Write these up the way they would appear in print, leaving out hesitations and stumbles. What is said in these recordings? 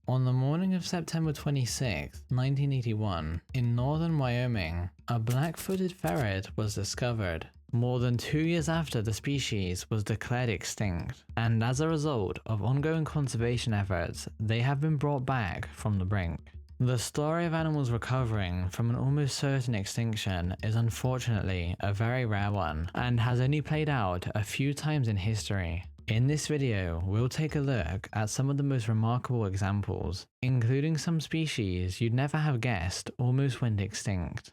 On the morning of September 26, 1981, in northern Wyoming, a black-footed ferret was discovered, more than 2 years after the species was declared extinct, and as a result of ongoing conservation efforts, they have been brought back from the brink. The story of animals recovering from an almost certain extinction is unfortunately a very rare one, and has only played out a few times in history. In this video, we'll take a look at some of the most remarkable examples, including some species you'd never have guessed almost went extinct.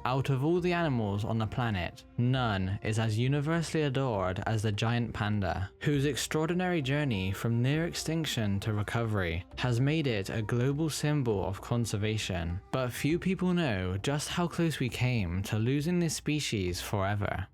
Out of all the animals on the planet, none is as universally adored as the giant panda, whose extraordinary journey from near extinction to recovery has made it a global symbol of conservation. But few people know just how close we came to losing this species forever.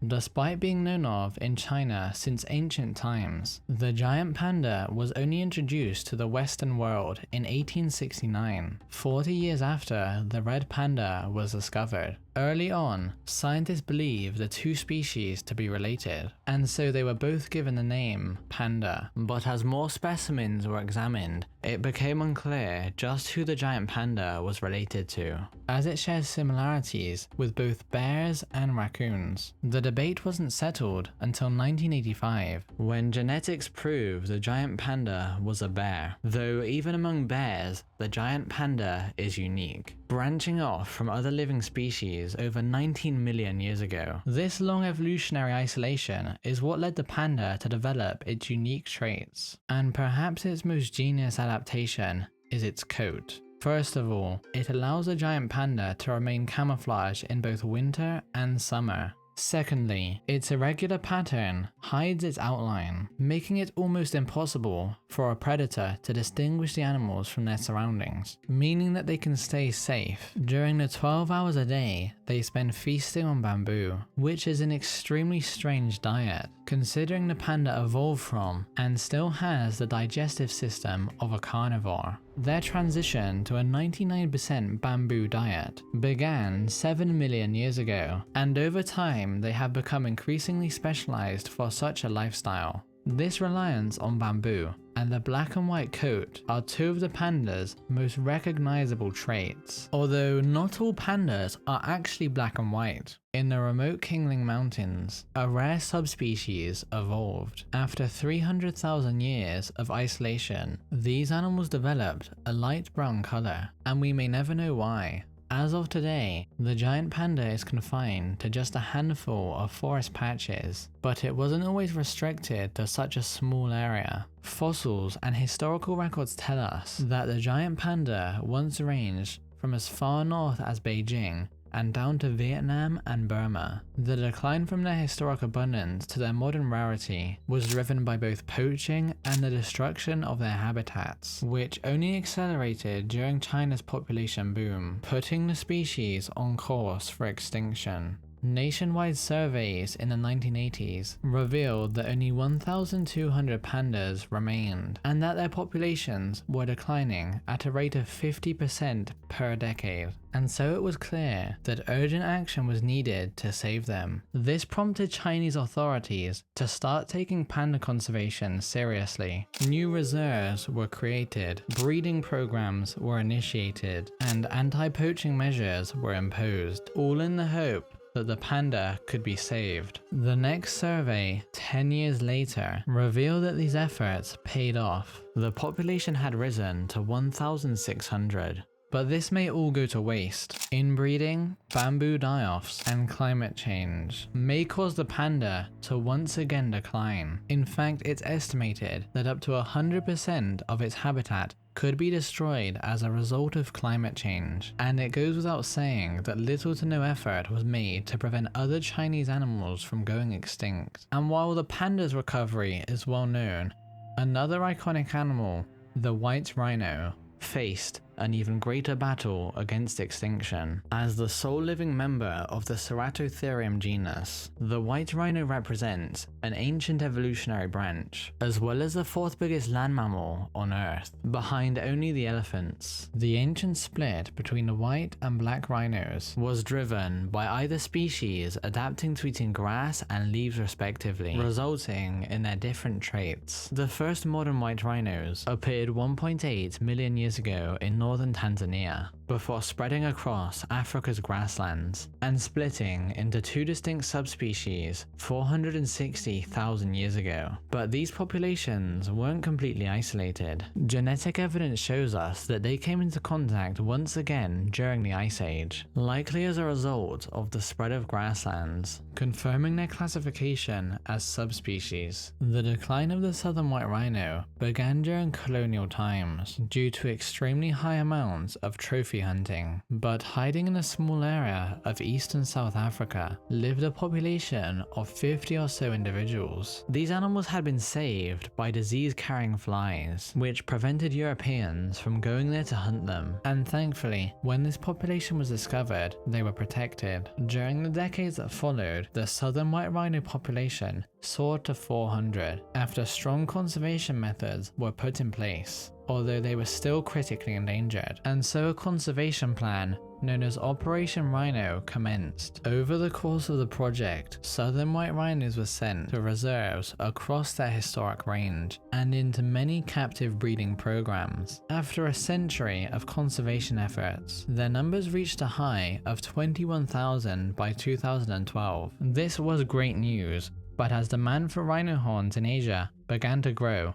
Despite being known of in China since ancient times, the giant panda was only introduced to the Western world in 1869, 40 years after the red panda was discovered. Early on, scientists believed the two species to be related, and so they were both given the name panda. But as more specimens were examined, it became unclear just who the giant panda was related to, as it shares similarities with both bears and raccoons. The debate wasn't settled until 1985, when genetics proved the giant panda was a bear, though even among bears, the giant panda is unique, branching off from other living species over 19 million years ago. This long evolutionary isolation is what led the panda to develop its unique traits, and perhaps its most genius adaptation is its coat. First of all, it allows the giant panda to remain camouflaged in both winter and summer. Secondly, its irregular pattern hides its outline, making it almost impossible for a predator to distinguish the animals from their surroundings, meaning that they can stay safe during the 12 hours a day they spend feasting on bamboo, which is an extremely strange diet, considering the panda evolved from and still has the digestive system of a carnivore. Their transition to a 99% bamboo diet began 7 million years ago, and over time they have become increasingly specialized for such a lifestyle. This reliance on bamboo and the black and white coat are two of the panda's most recognizable traits, although not all pandas are actually black and white. In the remote Qingling Mountains, a rare subspecies evolved. After 300,000 years of isolation, these animals developed a light brown color, and we may never know why. As of today, the giant panda is confined to just a handful of forest patches, but it wasn't always restricted to such a small area. Fossils and historical records tell us that the giant panda once ranged from as far north as Beijing and down to Vietnam and Burma. The decline from their historic abundance to their modern rarity was driven by both poaching and the destruction of their habitats, which only accelerated during China's population boom, putting the species on course for extinction. Nationwide surveys in the 1980s revealed that only 1,200 pandas remained, and that their populations were declining at a rate of 50% per decade. And so it was clear that urgent action was needed to save them. This prompted Chinese authorities to start taking panda conservation seriously. New reserves were created, breeding programs were initiated, and anti-poaching measures were imposed, all in the hope that the panda could be saved. The next survey, 10 years later, revealed that these efforts paid off. The population had risen to 1,600. But this may all go to waste. Inbreeding, bamboo die-offs, and climate change may cause the panda to once again decline. In fact, it's estimated that up to 100% of its habitat could be destroyed as a result of climate change, and it goes without saying that little to no effort was made to prevent other Chinese animals from going extinct. And while the panda's recovery is well known, another iconic animal, the white rhino, faced an even greater battle against extinction. As the sole living member of the Ceratotherium genus, the white rhino represents an ancient evolutionary branch, as well as the fourth biggest land mammal on Earth, behind only the elephants. The ancient split between the white and black rhinos was driven by either species adapting to eating grass and leaves respectively, resulting in their different traits. The first modern white rhinos appeared 1.8 million years ago in northern Tanzania, before spreading across Africa's grasslands and splitting into two distinct subspecies 460,000 years ago. But these populations weren't completely isolated. Genetic evidence shows us that they came into contact once again during the Ice Age, likely as a result of the spread of grasslands, confirming their classification as subspecies. The decline of the southern white rhino began during colonial times due to extremely high amounts of trophy hunting, but hiding in a small area of eastern South Africa lived a population of 50 or so individuals. These animals had been saved by disease-carrying flies, which prevented Europeans from going there to hunt them, and thankfully, when this population was discovered, they were protected. During the decades that followed, the southern white rhino population soared to 400 after strong conservation methods were put in place, although they were still critically endangered, and so a conservation plan known as Operation Rhino commenced. Over the course of the project, southern white rhinos were sent to reserves across their historic range and into many captive breeding programs. After a century of conservation efforts, their numbers reached a high of 21,000 by 2012. This was great news, but as demand for rhino horns in Asia began to grow,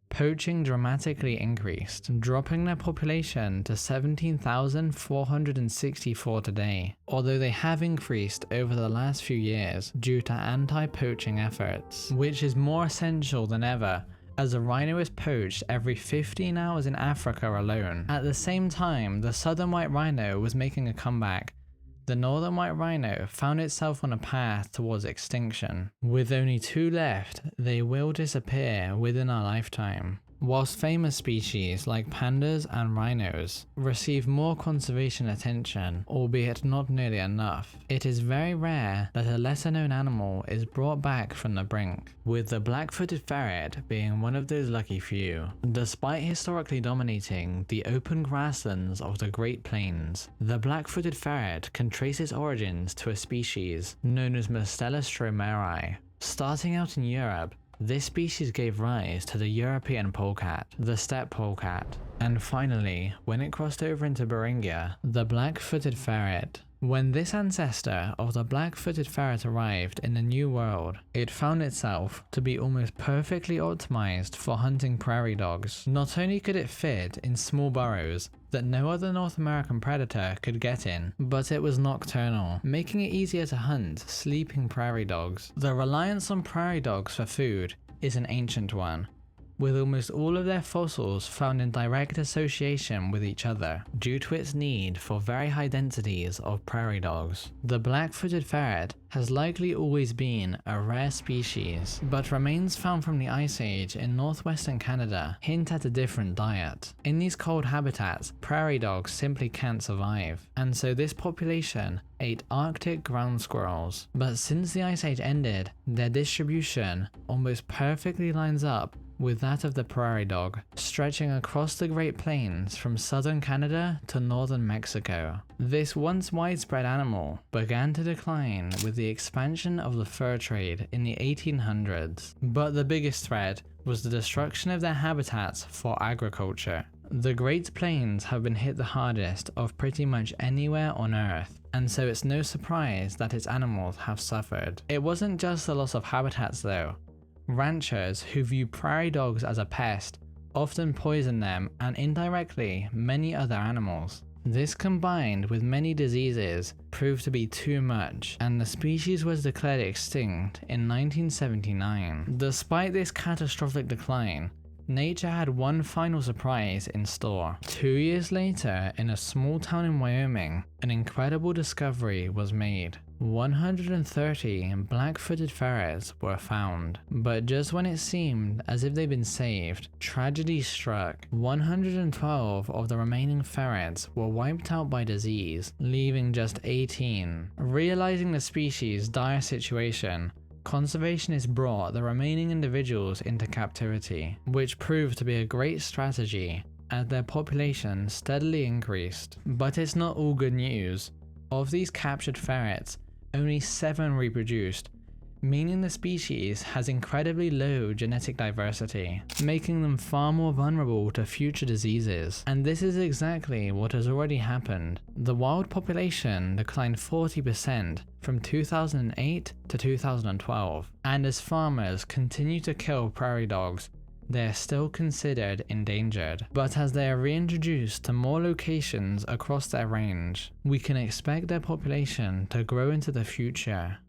poaching dramatically increased, dropping their population to 17,464 today, although they have increased over the last few years due to anti-poaching efforts, which is more essential than ever as a rhino is poached every 15 hours in Africa alone. At the same time, the southern white rhino was making a comeback. The northern white rhino found itself on a path towards extinction. With only two left, they will disappear within our lifetime. Whilst famous species like pandas and rhinos receive more conservation attention, albeit not nearly enough, it is very rare that a lesser known animal is brought back from the brink, with the black-footed ferret being one of those lucky few. Despite historically dominating the open grasslands of the Great Plains, the black-footed ferret can trace its origins to a species known as Mustela stromeri. Starting out in Europe, this species gave rise to the European polecat, the steppe polecat, and finally, when it crossed over into Beringia, the black-footed ferret. When this ancestor of the black-footed ferret arrived in the New World, it found itself to be almost perfectly optimized for hunting prairie dogs. Not only could it fit in small burrows that no other North American predator could get in, but it was nocturnal, making it easier to hunt sleeping prairie dogs. The reliance on prairie dogs for food is an ancient one, with almost all of their fossils found in direct association with each other due to its need for very high densities of prairie dogs. The black-footed ferret has likely always been a rare species, but remains found from the Ice Age in northwestern Canada hint at a different diet. In these cold habitats, prairie dogs simply can't survive, and so this population ate Arctic ground squirrels. But since the Ice Age ended, their distribution almost perfectly lines up with that of the prairie dog, stretching across the Great Plains from southern Canada to northern Mexico. This once widespread animal began to decline with the expansion of the fur trade in the 1800s, but the biggest threat was the destruction of their habitats for agriculture. The Great Plains have been hit the hardest of pretty much anywhere on Earth, and so it's no surprise that its animals have suffered. It wasn't just the loss of habitats though. Ranchers who view prairie dogs as a pest often poison them and indirectly many other animals. This combined with many diseases proved to be too much, and the species was declared extinct in 1979. Despite this catastrophic decline, nature had one final surprise in store. 2 years later, in a small town in Wyoming, an incredible discovery was made. 130 black-footed ferrets were found, but just when it seemed as if they'd been saved, tragedy struck. 112 of the remaining ferrets were wiped out by disease, leaving just 18. Realizing the species' dire situation, conservationists brought the remaining individuals into captivity, which proved to be a great strategy as their population steadily increased. But it's not all good news. Of these captured ferrets, only 7 reproduced, meaning the species has incredibly low genetic diversity, making them far more vulnerable to future diseases. And this is exactly what has already happened. The wild population declined 40% from 2008 to 2012, and as farmers continue to kill prairie dogs, they are still considered endangered. But as they are reintroduced to more locations across their range, we can expect their population to grow into the future.